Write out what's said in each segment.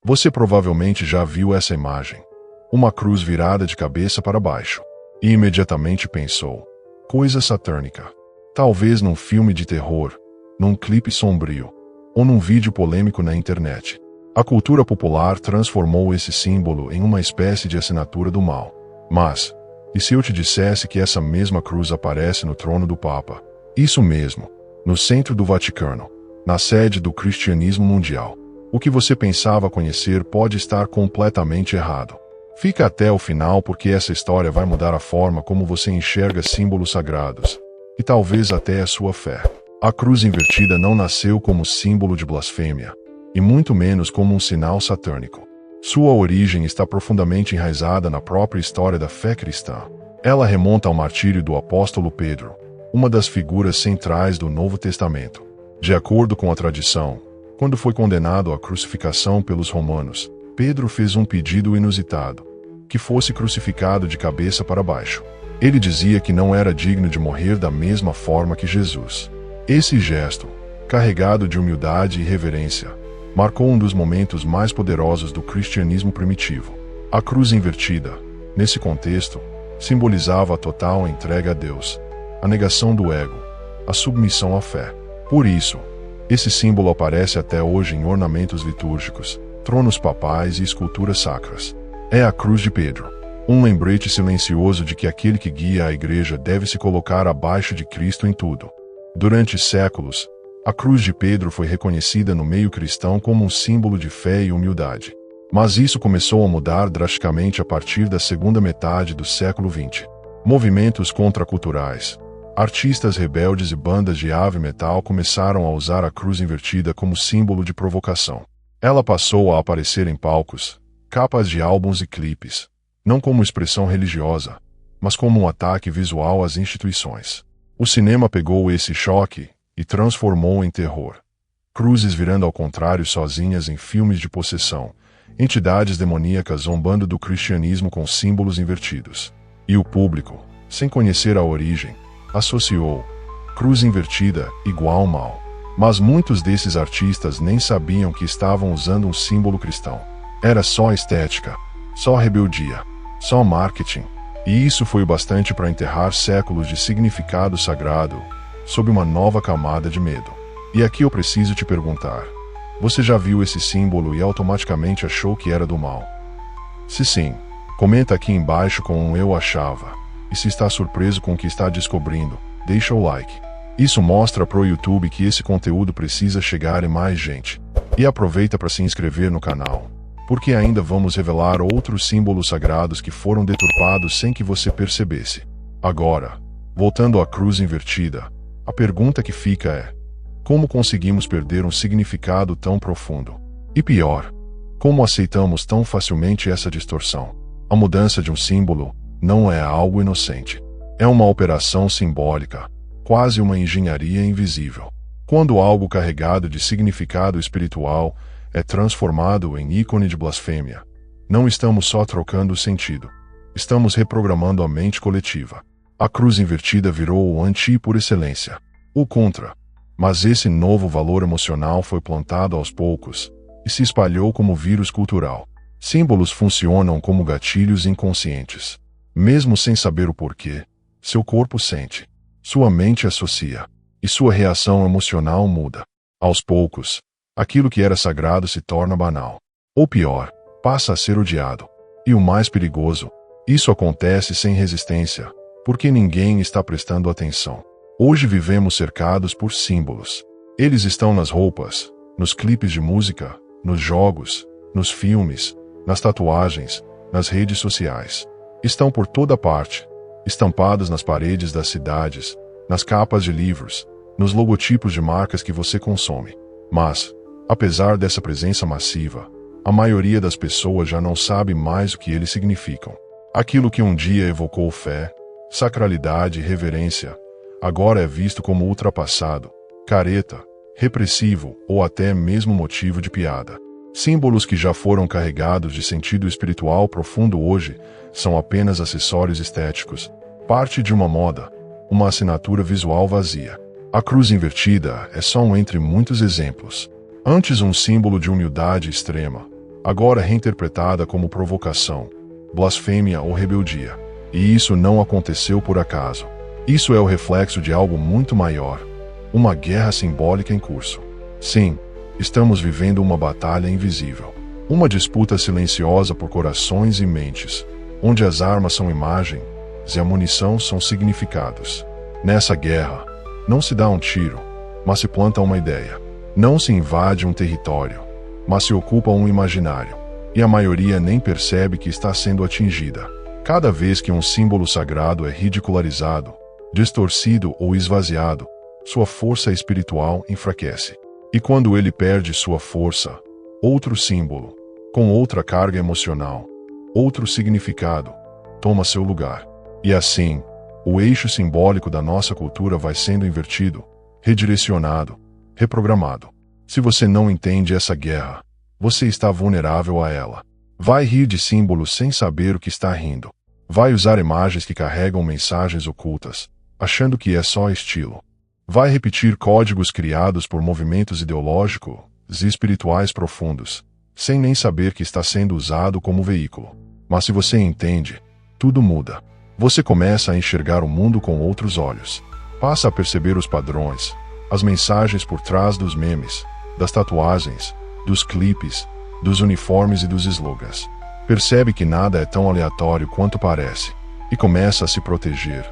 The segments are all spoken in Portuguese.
Você provavelmente já viu essa imagem. Uma cruz virada de cabeça para baixo. E imediatamente pensou: coisa satânica. Talvez num filme de terror, num clipe sombrio, ou num vídeo polêmico na internet. A cultura popular transformou esse símbolo em uma espécie de assinatura do mal. Mas, e se eu te dissesse que essa mesma cruz aparece no trono do Papa? Isso mesmo, no centro do Vaticano, na sede do cristianismo mundial. O que você pensava conhecer pode estar completamente errado. Fica até o final porque essa história vai mudar a forma como você enxerga símbolos sagrados, e talvez até a sua fé. A cruz invertida não nasceu como símbolo de blasfêmia, e muito menos como um sinal satânico. Sua origem está profundamente enraizada na própria história da fé cristã. Ela remonta ao martírio do apóstolo Pedro, uma das figuras centrais do Novo Testamento. De acordo com a tradição, quando foi condenado à crucificação pelos romanos, Pedro fez um pedido inusitado: que fosse crucificado de cabeça para baixo. Ele dizia que não era digno de morrer da mesma forma que Jesus. Esse gesto, carregado de humildade e reverência, marcou um dos momentos mais poderosos do cristianismo primitivo. A cruz invertida, nesse contexto, simbolizava a total entrega a Deus, a negação do ego, a submissão à fé. Por isso, esse símbolo aparece até hoje em ornamentos litúrgicos, tronos papais e esculturas sacras. É a cruz de Pedro, um lembrete silencioso de que aquele que guia a igreja deve se colocar abaixo de Cristo em tudo. Durante séculos, a cruz de Pedro foi reconhecida no meio cristão como um símbolo de fé e humildade. Mas isso começou a mudar drasticamente a partir da segunda metade do século XX. Movimentos contraculturais, artistas rebeldes e bandas de heavy metal começaram a usar a cruz invertida como símbolo de provocação. Ela passou a aparecer em palcos, capas de álbuns e clipes, não como expressão religiosa, mas como um ataque visual às instituições. O cinema pegou esse choque e transformou em terror. Cruzes virando ao contrário sozinhas em filmes de possessão, entidades demoníacas zombando do cristianismo com símbolos invertidos. E o público, sem conhecer a origem, associou cruz invertida igual mal. Mas muitos desses artistas nem sabiam que estavam usando um símbolo cristão. Era só estética, só rebeldia, só marketing. E isso foi o bastante para enterrar séculos de significado sagrado sob uma nova camada de medo. E aqui eu preciso te perguntar: você já viu esse símbolo e automaticamente achou que era do mal? Se sim, comenta aqui embaixo com um "eu achava". E se está surpreso com o que está descobrindo, deixa o like. Isso mostra pro YouTube que esse conteúdo precisa chegar em mais gente. E aproveita para se inscrever no canal, porque ainda vamos revelar outros símbolos sagrados que foram deturpados sem que você percebesse. Agora, voltando à cruz invertida, a pergunta que fica é: como conseguimos perder um significado tão profundo? E pior, como aceitamos tão facilmente essa distorção? A mudança de um símbolo não é algo inocente. É uma operação simbólica, quase uma engenharia invisível. Quando algo carregado de significado espiritual é transformado em ícone de blasfêmia, não estamos só trocando o sentido, estamos reprogramando a mente coletiva. A cruz invertida virou o anti por excelência, o contra. Mas esse novo valor emocional foi plantado aos poucos e se espalhou como vírus cultural. Símbolos funcionam como gatilhos inconscientes. Mesmo sem saber o porquê, seu corpo sente, sua mente associa, e sua reação emocional muda. Aos poucos, aquilo que era sagrado se torna banal. Ou pior, passa a ser odiado. E o mais perigoso, isso acontece sem resistência, porque ninguém está prestando atenção. Hoje vivemos cercados por símbolos. Eles estão nas roupas, nos clipes de música, nos jogos, nos filmes, nas tatuagens, nas redes sociais. Estão por toda parte, estampados nas paredes das cidades, nas capas de livros, nos logotipos de marcas que você consome. Mas, apesar dessa presença massiva, a maioria das pessoas já não sabe mais o que eles significam. Aquilo que um dia evocou fé, sacralidade e reverência, agora é visto como ultrapassado, careta, repressivo ou até mesmo motivo de piada. Símbolos que já foram carregados de sentido espiritual profundo hoje são apenas acessórios estéticos, parte de uma moda, uma assinatura visual vazia. A cruz invertida é só um entre muitos exemplos. Antes um símbolo de humildade extrema, agora reinterpretada como provocação, blasfêmia ou rebeldia. E isso não aconteceu por acaso. Isso é o reflexo de algo muito maior, uma guerra simbólica em curso. Sim, estamos vivendo uma batalha invisível. Uma disputa silenciosa por corações e mentes, onde as armas são imagens e a munição são significados. Nessa guerra, não se dá um tiro, mas se planta uma ideia. Não se invade um território, mas se ocupa um imaginário. E a maioria nem percebe que está sendo atingida. Cada vez que um símbolo sagrado é ridicularizado, distorcido ou esvaziado, sua força espiritual enfraquece. E quando ele perde sua força, outro símbolo, com outra carga emocional, outro significado, toma seu lugar. E assim, o eixo simbólico da nossa cultura vai sendo invertido, redirecionado, reprogramado. Se você não entende essa guerra, você está vulnerável a ela. Vai rir de símbolos sem saber o que está rindo. Vai usar imagens que carregam mensagens ocultas, achando que é só estilo. Vai repetir códigos criados por movimentos ideológicos e espirituais profundos, sem nem saber que está sendo usado como veículo. Mas se você entende, tudo muda. Você começa a enxergar o mundo com outros olhos. Passa a perceber os padrões, as mensagens por trás dos memes, das tatuagens, dos clipes, dos uniformes e dos slogans. Percebe que nada é tão aleatório quanto parece, e começa a se proteger,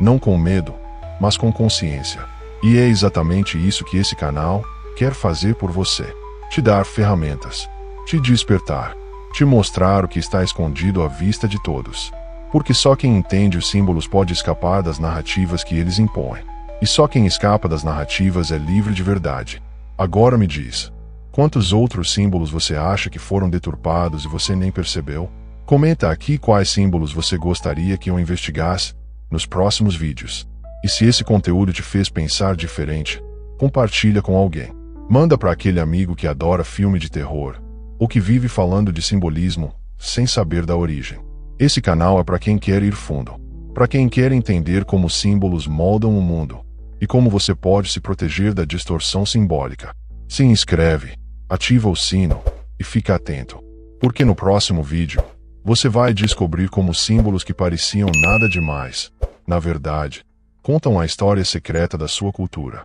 não com medo, mas com consciência. E é exatamente isso que esse canal quer fazer por você: te dar ferramentas, te despertar, te mostrar o que está escondido à vista de todos. Porque só quem entende os símbolos pode escapar das narrativas que eles impõem. E só quem escapa das narrativas é livre de verdade. Agora me diz, quantos outros símbolos você acha que foram deturpados e você nem percebeu? Comenta aqui quais símbolos você gostaria que eu investigasse nos próximos vídeos. E se esse conteúdo te fez pensar diferente, compartilha com alguém. Manda para aquele amigo que adora filme de terror, ou que vive falando de simbolismo sem saber da origem. Esse canal é para quem quer ir fundo, para quem quer entender como símbolos moldam o mundo, e como você pode se proteger da distorção simbólica. Se inscreve, ativa o sino, e fica atento, porque no próximo vídeo, você vai descobrir como símbolos que pareciam nada demais, na verdade, contam a história secreta da sua cultura.